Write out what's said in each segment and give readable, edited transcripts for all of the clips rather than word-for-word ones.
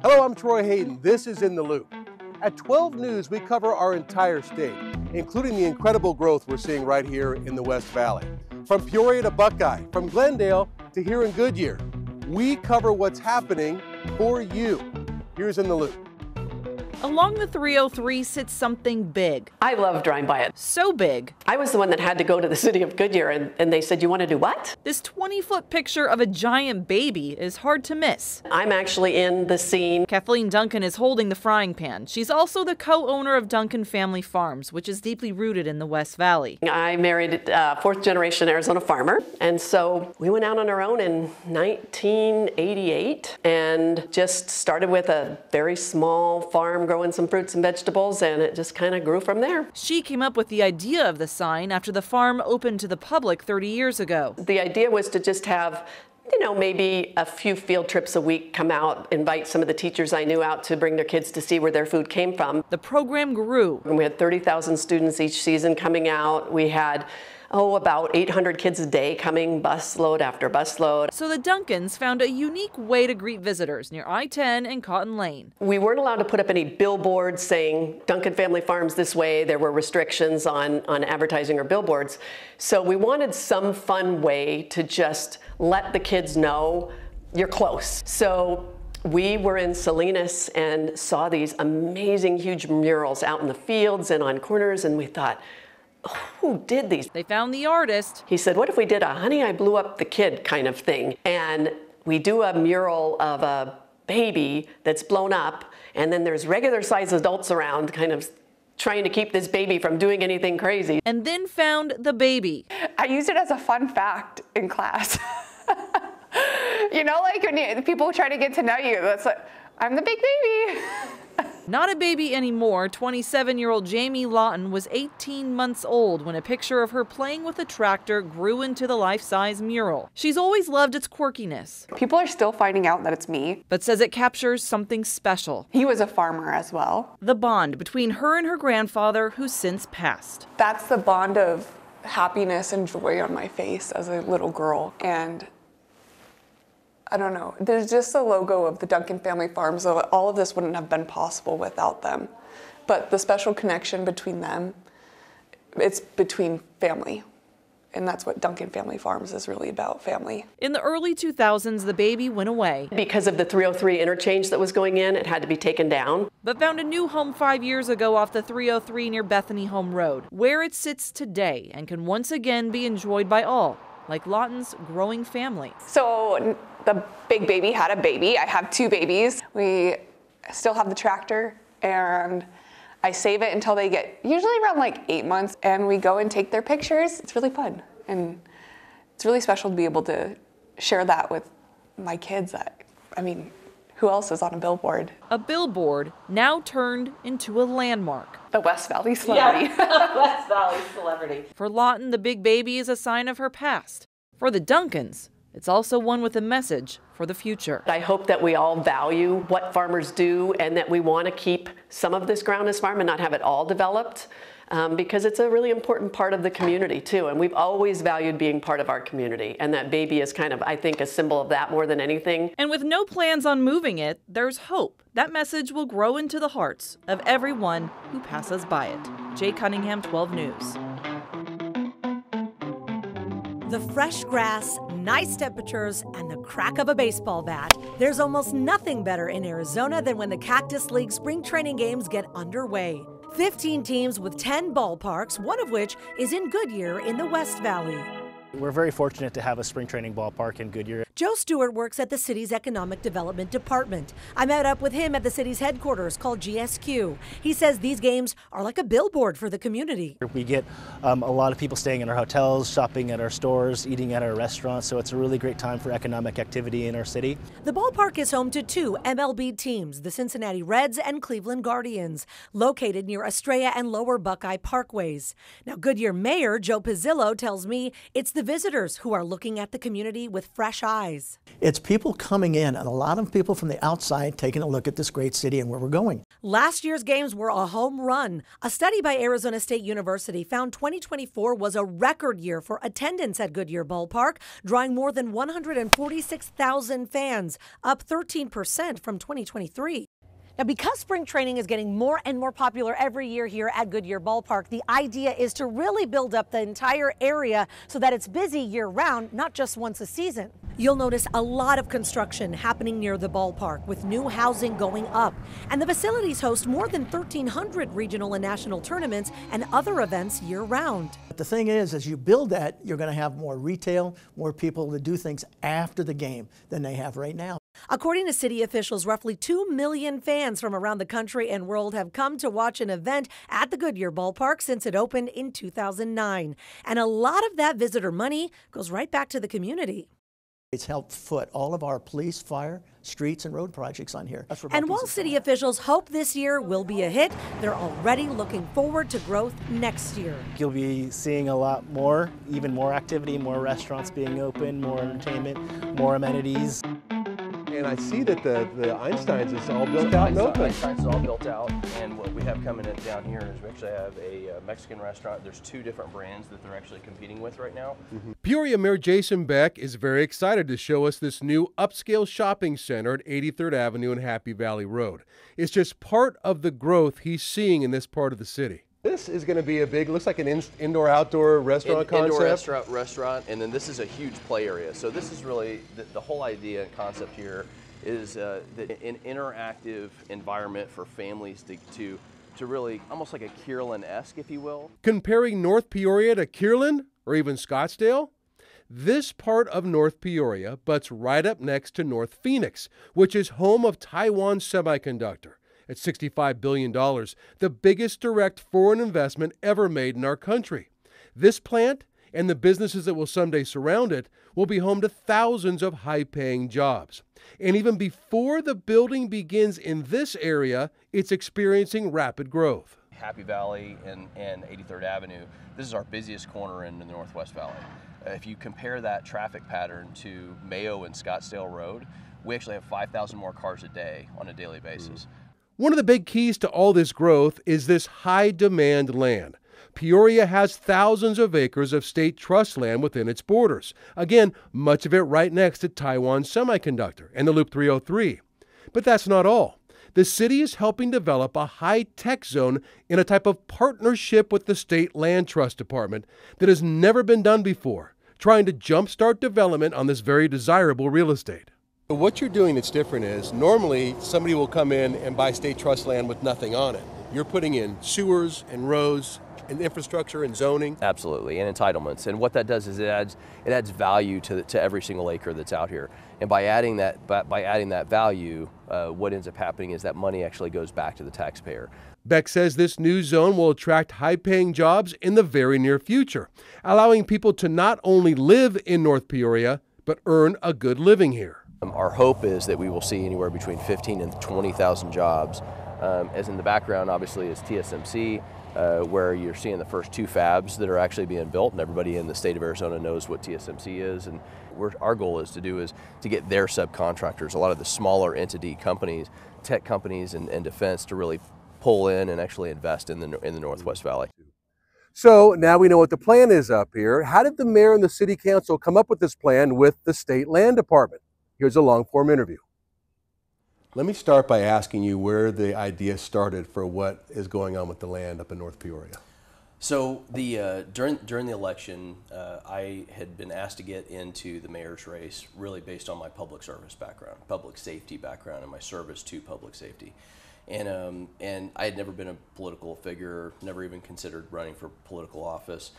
Hello, I'm Troy Hayden. This is In the Loop. At 12 News, we cover our entire state, including the incredible growth we're seeing right here in the West Valley. From Peoria to Buckeye, from Glendale to here in Goodyear, we cover what's happening for you. Here's In the Loop. Along the 303 sits something big. I love driving by it. So big. I was the one that had to go to the city of Goodyear and they said, "You want to do what?" This 20-foot picture of a giant baby is hard to miss. I'm actually in the scene. Kathleen Duncan is holding the frying pan. She's also the co-owner of Duncan Family Farms, which is deeply rooted in the West Valley. I married a fourth-generation Arizona farmer, and so we went out on our own in 1988 and just started with a very small farm growing some fruits and vegetables, and it just kind of grew from there. She came up with the idea of the sign after the farm opened to the public 30 years ago. The idea was to just have, maybe a few field trips a week, come out, invite some of the teachers I knew out to bring their kids to see where their food came from. The program grew. And we had 30,000 students each season coming out. We had about 800 kids a day coming, busload after busload. So the Duncans found a unique way to greet visitors near I-10 and Cotton Lane. We weren't allowed to put up any billboards saying Duncan Family Farms this way. There were restrictions on advertising or billboards. So we wanted some fun way to just let the kids know you're close. So we were in Salinas and saw these amazing huge murals out in the fields and on corners, and we thought, who did these? They found the artist. He said, what if we did a "Honey, I Blew Up the Kid" kind of thing? And we do a mural of a baby that's blown up, and then there's regular sized adults around kind of trying to keep this baby from doing anything crazy. And then found the baby. I used it as a fun fact in class. Like when people try to get to know you, that's like, I'm the big baby. Not a baby anymore, 27-year-old Jamie Lawton was 18 months old when a picture of her playing with a tractor grew into the life-size mural. She's always loved its quirkiness. People are still finding out that it's me. But says it captures something special. He was a farmer as well. The bond between her and her grandfather, who's since passed. That's the bond of happiness and joy on my face as a little girl. And I don't know, there's just the logo of the Duncan Family Farms, so all of this wouldn't have been possible without them. But the special connection between them, it's between family. And that's what Duncan Family Farms is really about, family. In the early 2000s, the baby went away. Because of the 303 interchange that was going in, it had to be taken down. But found a new home 5 years ago off the 303 near Bethany Home Road, where it sits today and can once again be enjoyed by all, like Lawton's growing family. So the big baby had a baby. I have two babies. We still have the tractor, and I save it until they get usually around like 8 months, and we go and take their pictures. It's really fun, and it's really special to be able to share that with my kids. Who else is on a billboard? A billboard now turned into a landmark. The West Valley celebrity. Yeah, West Valley celebrity. For Lawton, the big baby is a sign of her past. For the Duncans, it's also one with a message for the future. I hope that we all value what farmers do and that we want to keep some of this ground as farm and not have it all developed, because it's a really important part of the community too. And we've always valued being part of our community. And that baby is kind of, I think, a symbol of that more than anything. And with no plans on moving it, there's hope. That message will grow into the hearts of everyone who passes by it. Jay Cunningham, 12 News. The fresh grass, nice temperatures, and the crack of a baseball bat. There's almost nothing better in Arizona than when the Cactus League spring training games get underway. 15 teams with 10 ballparks, one of which is in Goodyear in the West Valley. We're very fortunate to have a spring training ballpark in Goodyear. Joe Stewart works at the city's Economic Development Department. I met up with him at the city's headquarters called GSQ. He says these games are like a billboard for the community. We get a lot of people staying in our hotels, shopping at our stores, eating at our restaurants, so it's a really great time for economic activity in our city. The ballpark is home to two MLB teams, the Cincinnati Reds and Cleveland Guardians, located near Estrella and Lower Buckeye Parkways. Now, Goodyear Mayor Joe Pizzillo tells me it's the visitors who are looking at the community with fresh eyes. Buckeyes. It's people coming in, and a lot of people from the outside taking a look at this great city and where we're going. Last year's games were a home run. A study by Arizona State University found 2024 was a record year for attendance at Goodyear Ballpark, drawing more than 146,000 fans, up 13% from 2023. Now, because spring training is getting more and more popular every year here at Goodyear Ballpark, the idea is to really build up the entire area so that it's busy year-round, not just once a season. You'll notice a lot of construction happening near the ballpark, with new housing going up. And the facilities host more than 1,300 regional and national tournaments and other events year-round. But the thing is, as you build that, you're going to have more retail, more people to do things after the game than they have right now. According to city officials, roughly 2 million fans from around the country and world have come to watch an event at the Goodyear Ballpark since it opened in 2009. And a lot of that visitor money goes right back to the community. It's helped foot all of our police, fire, streets, and road projects on here. And while city officials hope this year will be a hit, they're already looking forward to growth next year. You'll be seeing a lot more, even more activity, more restaurants being open, more entertainment, more amenities. And I see that the Einstein's is all built out and open. Einstein's is all built out, and what we have coming in down here is we actually have a Mexican restaurant. There's 2 different brands that they're actually competing with right now. Peoria Mayor Jason Beck is very excited to show us this new upscale shopping center at 83rd Avenue and Happy Valley Road. It's just part of the growth he's seeing in this part of the city. This is going to be a big, looks like an indoor-outdoor restaurant concept. Indoor restaurant, and then this is a huge play area. So this is really, the whole idea and concept here is an interactive environment for families to really, almost like a Kierland-esque, if you will. Comparing North Peoria to Kierland or even Scottsdale, this part of North Peoria butts right up next to North Phoenix, which is home of Taiwan Semiconductor. At $65 billion, the biggest direct foreign investment ever made in our country. This plant and the businesses that will someday surround it will be home to thousands of high-paying jobs. And even before the building begins in this area, it's experiencing rapid growth. Happy Valley and 83rd Avenue, this is our busiest corner in the Northwest Valley. If you compare that traffic pattern to Mayo and Scottsdale Road, we actually have 5,000 more cars a day on a daily basis. One of the big keys to all this growth is this high-demand land. Peoria has thousands of acres of state trust land within its borders. Again, much of it right next to Taiwan Semiconductor and the Loop 303. But that's not all. The city is helping develop a high-tech zone in a type of partnership with the State Land Trust Department that has never been done before, trying to jumpstart development on this very desirable real estate. What you're doing that's different is normally somebody will come in and buy state trust land with nothing on it. You're putting in sewers and roads and infrastructure and zoning. Absolutely, and entitlements. And what that does is it adds value to every single acre that's out here. And by adding that value, what ends up happening is that money actually goes back to the taxpayer. Beck says this new zone will attract high-paying jobs in the very near future, allowing people to not only live in North Peoria, but earn a good living here. Our hope is that we will see anywhere between 15 and 20,000 jobs. As in the background, obviously, is TSMC, where you're seeing the first 2 fabs that are actually being built, and everybody in the state of Arizona knows what TSMC is. And our goal is to get their subcontractors, a lot of the smaller entity companies, tech companies, and defense to really pull in and actually invest in the Northwest Valley. So now we know what the plan is up here. How did the mayor and the city council come up with this plan with the state land department? Here's a long-form interview. Let me start by asking you where the idea started for what is going on with the land up in North Peoria. So during the election, I had been asked to get into the mayor's race really based on my public service background, public safety background, and my service to public safety. And I had never been a political figure, never even considered running for political office.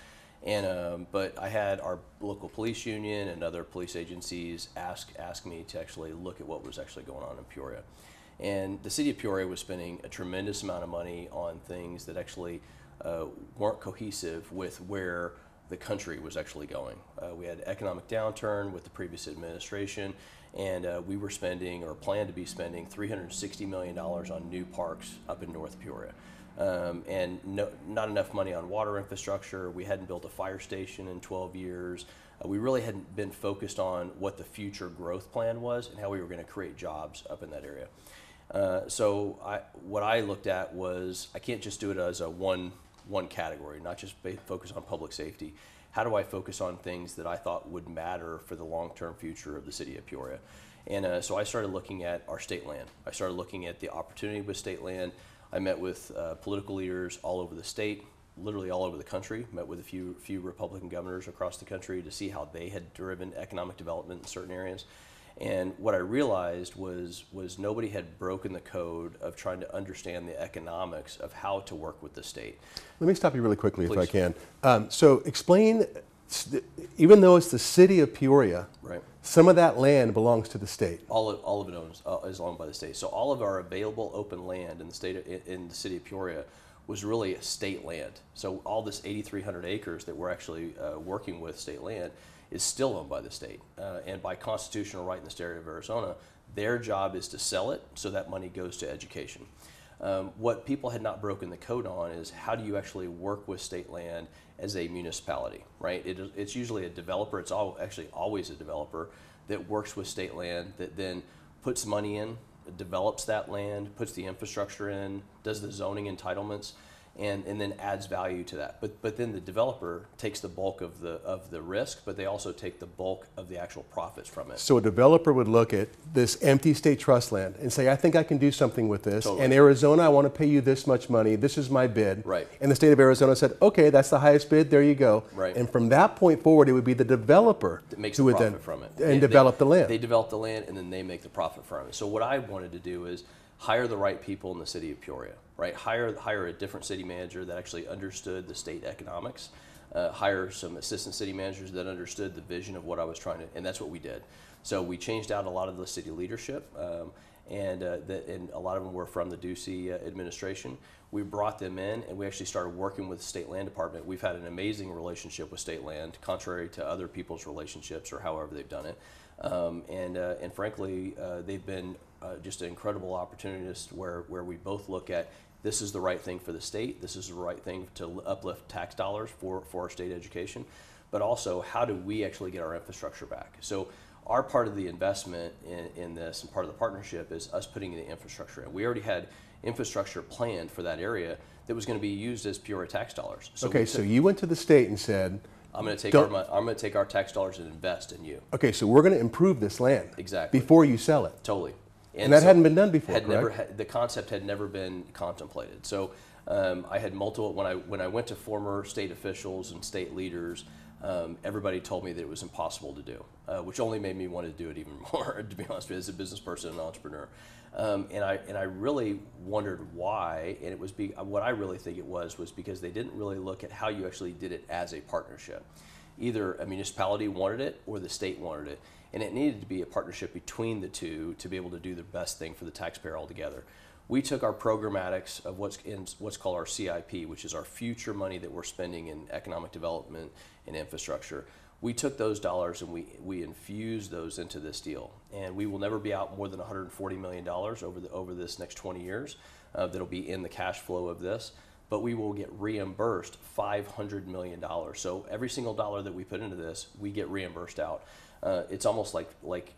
But I had our local police union and other police agencies ask me to actually look at what was actually going on in Peoria. And the city of Peoria was spending a tremendous amount of money on things that actually weren't cohesive with where the country was actually going. We had economic downturn with the previous administration, and we were spending, or planned to be spending, $360 million on new parks up in North Peoria. and not enough money on water infrastructure. We hadn't built a fire station in 12 years. We really hadn't been focused on what the future growth plan was and how we were going to create jobs up in that area. So what I looked at was, I can't just do it as a one category, not just focus on public safety. How do I focus on things that I thought would matter for the long-term future of the city of Peoria? And so I started looking at our state land. I started looking at the opportunity with state land. I met with political leaders all over the state, literally all over the country. Met with a few Republican governors across the country to see how they had driven economic development in certain areas. And what I realized was nobody had broken the code of trying to understand the economics of how to work with the state. Let me stop you really quickly, Please. if I can. So explain, even though it's the city of Peoria, right, some of that land belongs to the state. All of it is owned by the state. So all of our available open land in the city of Peoria was really state land. So all this 8,300 acres that we're actually working with state land is still owned by the state. And by constitutional right in the state of Arizona, their job is to sell it so that money goes to education. What people had not broken the code on is how do you actually work with state land as a municipality, right? It's usually a developer, it's actually always a developer that works with state land that then puts money in, develops that land, puts the infrastructure in, does the zoning entitlements, and then adds value to that. But then the developer takes the bulk of the risk, but they also take the bulk of the actual profits from it. So a developer would look at this empty state trust land and say, I think I can do something with this. Totally. And Arizona, I want to pay you this much money. This is my bid. Right. And the state of Arizona said, okay, that's the highest bid. There you go. Right. And from that point forward, it would be the developer that makes who the would profit then from it. and develop the land. They develop the land and then they make the profit from it. So what I wanted to do is hire the right people in the city of Peoria, right? Hire a different city manager that actually understood the state economics, hire some assistant city managers that understood the vision of what I was trying to, and that's what we did. So we changed out a lot of the city leadership, and a lot of them were from the Ducey administration. We brought them in and we actually started working with the state land department. We've had an amazing relationship with state land, contrary to other people's relationships or however they've done it. And frankly, they've been just an incredible opportunist where we both look at this is the right thing for the state, this is the right thing to uplift tax dollars for our state education, but also how do we actually get our infrastructure back? So our part of the investment in this and part of the partnership is us putting the infrastructure in. We already had infrastructure planned for that area that was going to be used as Peoria tax dollars. So okay, so you went to the state and said, I'm going to take our tax dollars and invest in you. okay, so we're going to improve this land Exactly. before you sell it. Totally. And that hadn't been done before, The concept had never been contemplated. So I had multiple, when I went to former state officials and state leaders, everybody told me that it was impossible to do, which only made me want to do it even more, to be honest with you, as a business person and entrepreneur. And I really wondered why, and it was what I really think it was because they didn't really look at how you actually did it as a partnership. Either a municipality wanted it or the state wanted it. And it needed to be a partnership between the two to be able to do the best thing for the taxpayer altogether. We took our programmatics of what's called our CIP, which is our future money that we're spending in economic development and infrastructure. We took those dollars and we infused those into this deal. And we will never be out more than $140 million over this next 20 years. That'll be in the cash flow of this. But we will get reimbursed $500 million. So every single dollar that we put into this, we get reimbursed out. It's almost like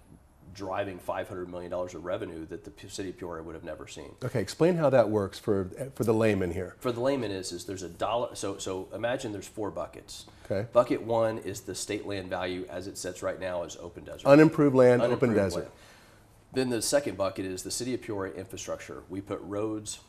driving $500 million of revenue that the city of Peoria would have never seen. Okay, explain how that works for the layman here. For the layman is there's a dollar, so imagine there's 4 buckets. Okay. Bucket 1 is the state land value as it sits right now as open desert. Unimproved land, open desert. Land. Then the second bucket is the city of Peoria infrastructure. We put roads,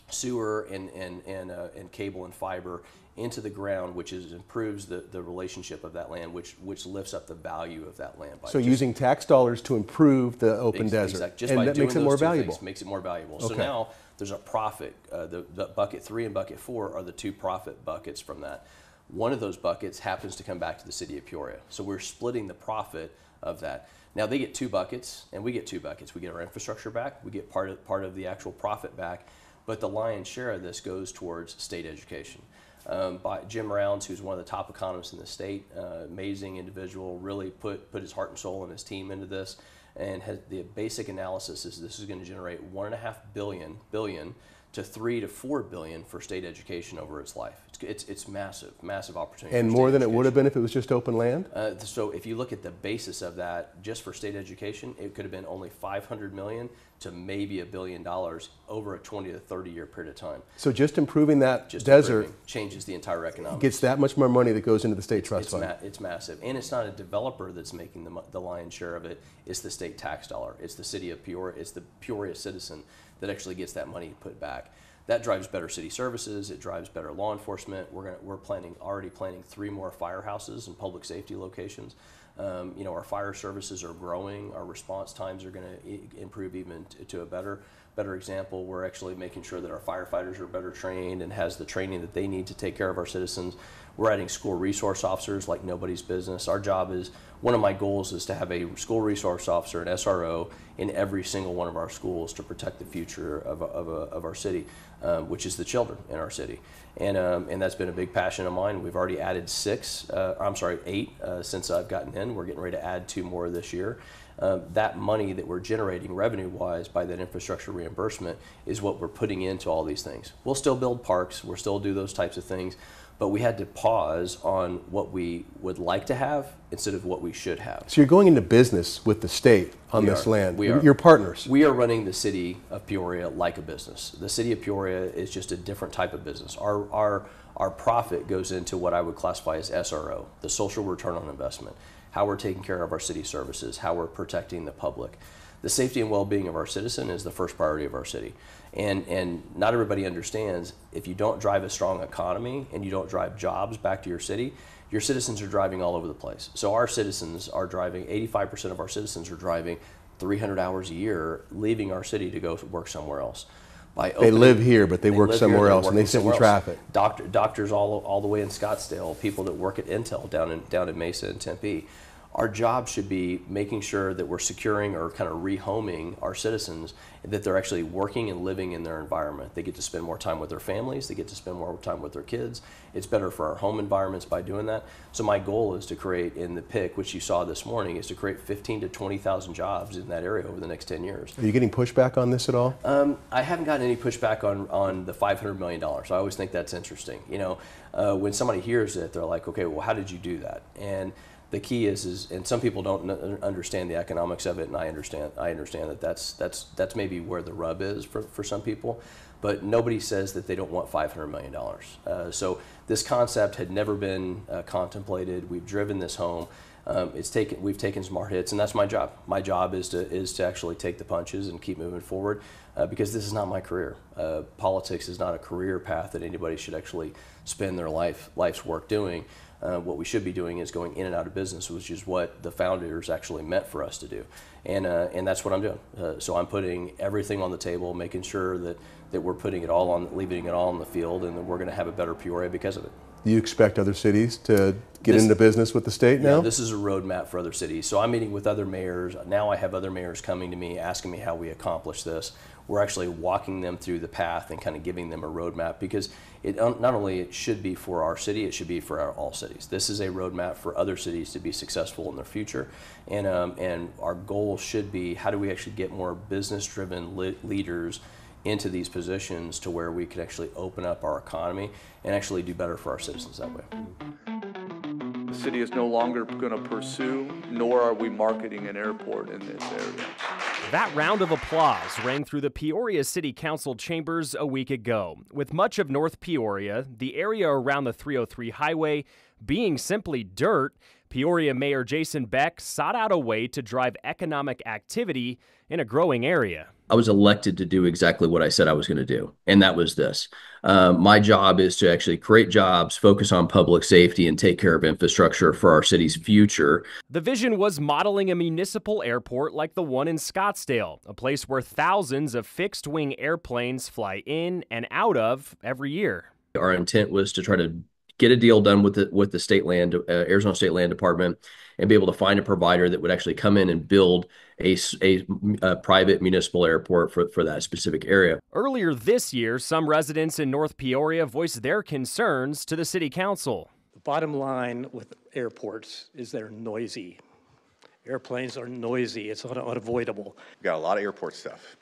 sewer, and cable and fiber into the ground, which improves the relationship of that land, which lifts up the value of that land. So using tax dollars to improve the open desert, exactly. and that makes it more valuable. Makes it more valuable. Okay. So now there's a profit. The bucket 3 and bucket 4 are the 2 profit buckets from that. One of those buckets happens to come back to the city of Peoria. So we're splitting the profit of that. Now they get 2 buckets, and we get 2 buckets. We get our infrastructure back. We get part of the actual profit back. But the lion's share of this goes towards state education. By Jim Rounds, who's one of the top economists in the state, amazing individual, really put his heart and soul and his team into this, and the basic analysis is this is going to generate $1.5 billion to $3 to $4 billion for state education over its life. It's massive opportunity. And more than it would have been if it was just open land? So if you look at the basis of that, just for state education, it could have been only $500 million to maybe $1 billion over a 20 to 30 year period of time. So just improving that desert changes the entire economics. Gets that much more money that goes into the state trust fund. It's massive. And it's not a developer that's making the lion's share of it. It's the state tax dollar. It's the city of Peoria. It's the Peoria citizen that actually gets that money put back. That drives better city services. It drives better law enforcement. We're already planning 3 more firehouses and public safety locations. Our fire services are growing. Our response times are going to improve even to a better example. We're actually making sure that our firefighters are better trained and has the training that they need to take care of our citizens. We're adding school resource officers like nobody's business. Our job is, one of my goals is to have a school resource officer, an SRO, in every single one of our schools to protect the future of our city, which is the children in our city. And that's been a big passion of mine. We've already added 8 since I've gotten in. We're getting ready to add 2 more this year. That money that we're generating revenue-wise by that infrastructure reimbursement is what we're putting into all these things. We'll still build parks, we'll still do those types of things, but we had to pause on what we would like to have instead of what we should have. So you're going into business with the state on this land. You're partners. We are running the city of Peoria like a business. The city of Peoria is just a different type of business. Our profit goes into what I would classify as SRO, the social return on investment, how we're taking care of our city services, how we're protecting the public. The safety and well-being of our citizen is the first priority of our city. And not everybody understands, if you don't drive a strong economy and you don't drive jobs back to your city, your citizens are driving all over the place. So our citizens are driving, 85% of our citizens are driving 300 hours a year, leaving our city to go work somewhere else. They live here, but they work somewhere else, and they sit in traffic. Doctors all the way in Scottsdale, people that work at Intel down in Mesa and Tempe. Our job should be making sure that we're securing or kind of rehoming our citizens, that they're actually working and living in their environment. They get to spend more time with their families, they get to spend more time with their kids. It's better for our home environments by doing that. So my goal is to create, in the PIC, which you saw this morning, is to create 15,000 to 20,000 jobs in that area over the next 10 years. Are you getting pushback on this at all? I haven't gotten any pushback on the $500 million. I always think that's interesting. When somebody hears it, they're like, okay, well, how did you do that? And the key is, and some people don't understand the economics of it, and I understand that that's maybe where the rub is for some people, but nobody says that they don't want $500 million. So this concept had never been contemplated. We've driven this home. We've taken smart hits, and that's my job. My job is to actually take the punches and keep moving forward, because this is not my career. Politics is not a career path that anybody should actually spend their life's work doing. What we should be doing is going in and out of business, which is what the founders actually meant for us to do. And that's what I'm doing. So I'm putting everything on the table, making sure that we're putting it all on, leaving it all on the field, and that we're going to have a better Peoria because of it. Do you expect other cities to get into business with the state now? Yeah, this is a roadmap for other cities. So I'm meeting with other mayors. Now I have other mayors coming to me, asking me how we accomplish this. We're actually walking them through the path and kind of giving them a roadmap, because not only it should be for our city, it should be for all cities. This is a roadmap for other cities to be successful in their future. And our goal should be, how do we actually get more business-driven leaders into these positions to where we can actually open up our economy and actually do better for our citizens that way. The city is no longer going to pursue, nor are we marketing an airport in this area. That round of applause rang through the Peoria City Council chambers a week ago, with much of North Peoria, the area around the 303 highway, being simply dirt. Peoria Mayor Jason Beck sought out a way to drive economic activity in a growing area. I was elected to do exactly what I said I was going to do, and that was this. My job is to actually create jobs, focus on public safety, and take care of infrastructure for our city's future. The vision was modeling a municipal airport like the one in Scottsdale, a place where thousands of fixed-wing airplanes fly in and out of every year. Our intent was to try to get a deal done with the state land, Arizona State Land Department, and be able to find a provider that would actually come in and build a private municipal airport for that specific area. Earlier this year, some residents in North Peoria voiced their concerns to the city council. The bottom line with airports is they're noisy. Airplanes are noisy. It's unavoidable. We've got a lot of airport stuff.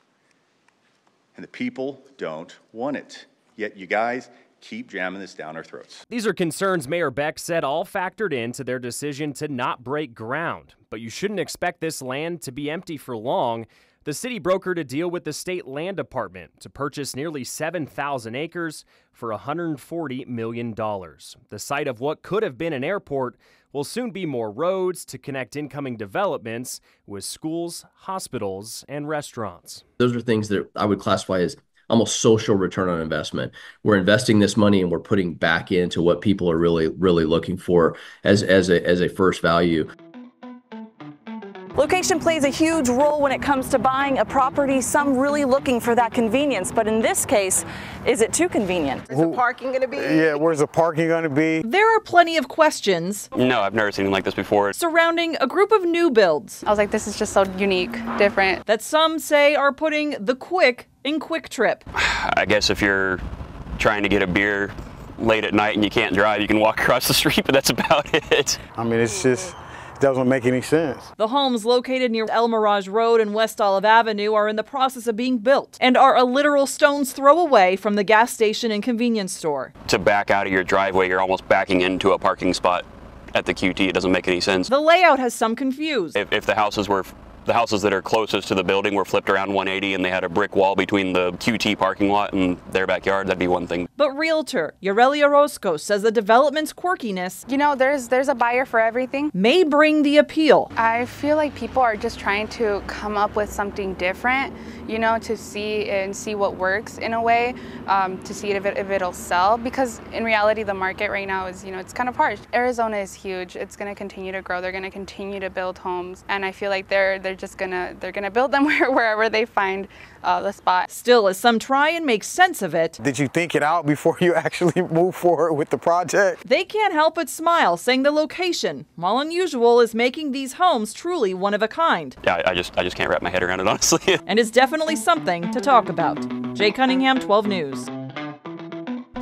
and the people don't want it. Yet you guys keep jamming this down our throats. These are concerns Mayor Beck said all factored into their decision to not break ground. But you shouldn't expect this land to be empty for long. The city brokered a deal with the state land department to purchase nearly 7,000 acres for $140 million. The site of what could have been an airport will soon be more roads to connect incoming developments with schools, hospitals, and restaurants. Those are things that I would classify as almost social return on investment. We're investing this money and we're putting back into what people are really looking for as a first value. Location plays a huge role when it comes to buying a property, some really looking for that convenience. But in this case, is it too convenient? Where's the parking going to be? Yeah, where's the parking going to be? There are plenty of questions. No, I've never seen anything like this before. Surrounding a group of new builds. I was like, this is just so unique, different. That some say are putting the quick in Quick Trip. I guess if you're trying to get a beer late at night and you can't drive, you can walk across the street, but that's about it. I mean, it's just doesn't make any sense. The homes located near El Mirage Road and West Olive Avenue are in the process of being built and are a literal stone's throw away from the gas station and convenience store. To back out of your driveway, you're almost backing into a parking spot at the QT. It doesn't make any sense. The layout has some confused. If the houses that are closest to the building were flipped around 180 and they had a brick wall between the QT parking lot and their backyard, that'd be one thing. But realtor Yareli Orozco says the development's quirkiness, you know, there's a buyer for everything, may bring the appeal. I feel like people are just trying to come up with something different, you know, to see what works in a way, to see if it'll sell, because in reality the market right now is, you know, it's kind of harsh. Arizona is huge. It's going to continue to grow. They're going to continue to build homes, and I feel like they're gonna build them wherever they find the spot. Still, as some try and make sense of it, did you think it out before you actually move forward with the project? They can't help but smile, saying the location, while unusual, is making these homes truly one of a kind. Yeah, I just can't wrap my head around it, honestly. And it's definitely something to talk about. Jay Cunningham, 12 News.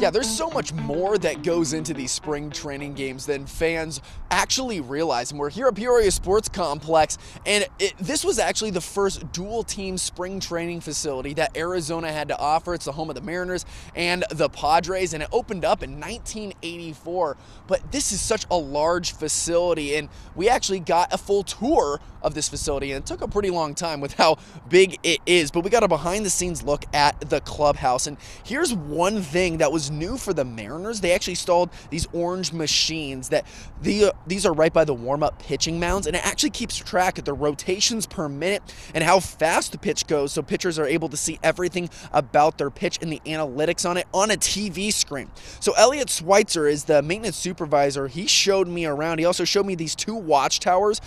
Yeah, there's so much more that goes into these spring training games than fans actually realize. And we're here at Peoria Sports Complex, and this was actually the first dual-team spring training facility that Arizona had to offer. It's the home of the Mariners and the Padres, and it opened up in 1984. But this is such a large facility, and we actually got a full tour of this facility, and it took a pretty long time with how big it is. But we got a behind-the-scenes look at the clubhouse, and here's one thing that was new for the Mariners. They actually installed these orange machines that these are right by the warm-up pitching mounds, and it actually keeps track of the rotations per minute and how fast the pitch goes, so pitchers are able to see everything about their pitch and the analytics on it on a TV screen. So Elliot Schweitzer is the maintenance supervisor. He showed me around. He also showed me these two watchtowers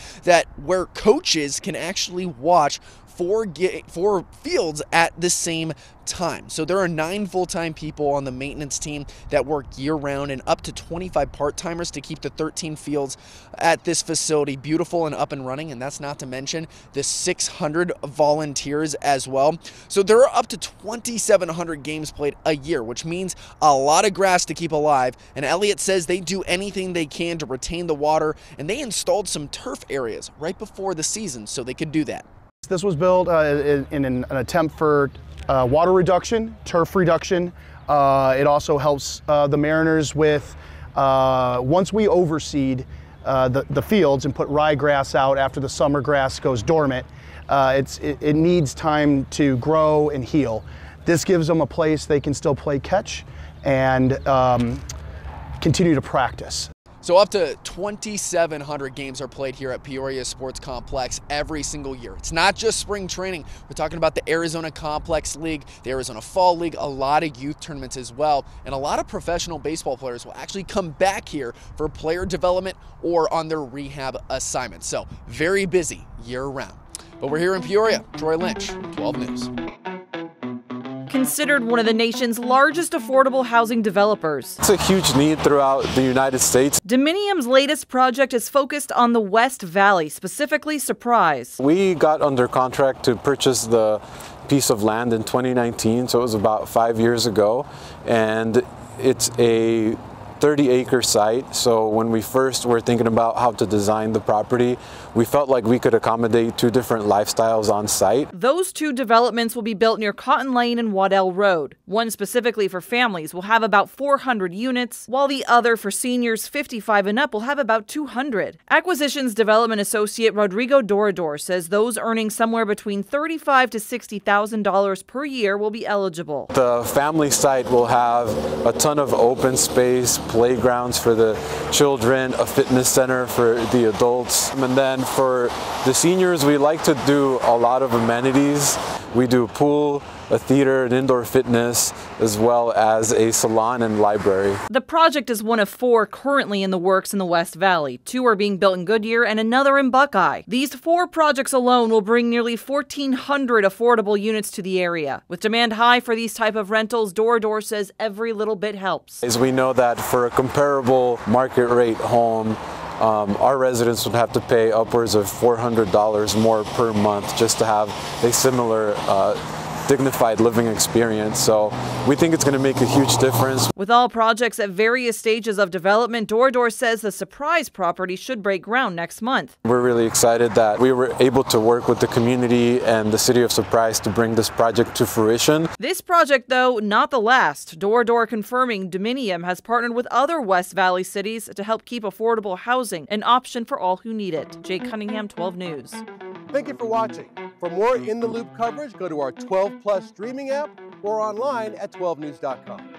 where coaches can actually watch four fields at the same time. So there are 9 full-time people on the maintenance team that work year-round and up to 25 part-timers to keep the 13 fields at this facility beautiful and up and running, and that's not to mention the 600 volunteers as well. So there are up to 2,700 games played a year, which means a lot of grass to keep alive, and Elliott says they do anything they can to retain the water, and they installed some turf areas right before the season so they could do that. This was built in an attempt for water reduction, turf reduction. It also helps the Mariners with, once we overseed the fields and put ryegrass out after the summer grass goes dormant, it needs time to grow and heal. This gives them a place they can still play catch and continue to practice. So up to 2,700 games are played here at Peoria Sports Complex every single year. It's not just spring training. We're talking about the Arizona Complex League, the Arizona Fall League, a lot of youth tournaments as well, and a lot of professional baseball players will actually come back here for player development or on their rehab assignments. So very busy year-round. But we're here in Peoria. Troy Lynch, 12 News. Considered one of the nation's largest affordable housing developers. It's a huge need throughout the United States. Dominium's latest project is focused on the West Valley, specifically Surprise. We got under contract to purchase the piece of land in 2019, so it was about 5 years ago, and it's a 30-acre site, so when we first were thinking about how to design the property, we felt like we could accommodate 2 different lifestyles on site. Those 2 developments will be built near Cotton Lane and Waddell Road. One specifically for families will have about 400 units, while the other for seniors 55 and up will have about 200. Acquisitions Development Associate Rodrigo Dorador says those earning somewhere between $35,000 to $60,000 per year will be eligible. The family site will have a ton of open space, playgrounds for the children, a fitness center for the adults. And then for the seniors, we like to do a lot of amenities. We do a pool, a theater, an indoor fitness, as well as a salon and library. The project is one of 4 currently in the works in the West Valley. 2 are being built in Goodyear and another in Buckeye. These 4 projects alone will bring nearly 1,400 affordable units to the area. With demand high for these type of rentals, Dorador says every little bit helps. As we know that for a comparable market rate home, our residents would have to pay upwards of $400 more per month just to have a similar dignified living experience. So we think it's going to make a huge difference. With all projects at various stages of development, Dorador says the Surprise property should break ground next month. We're really excited that we were able to work with the community and the city of Surprise to bring this project to fruition. This project, though, not the last. Dorador confirming Dominium has partnered with other West Valley cities to help keep affordable housing an option for all who need it. Jake Cunningham, 12 News. Thank you for watching. For more In the Loop coverage, go to our 12 Plus streaming app or online at 12news.com.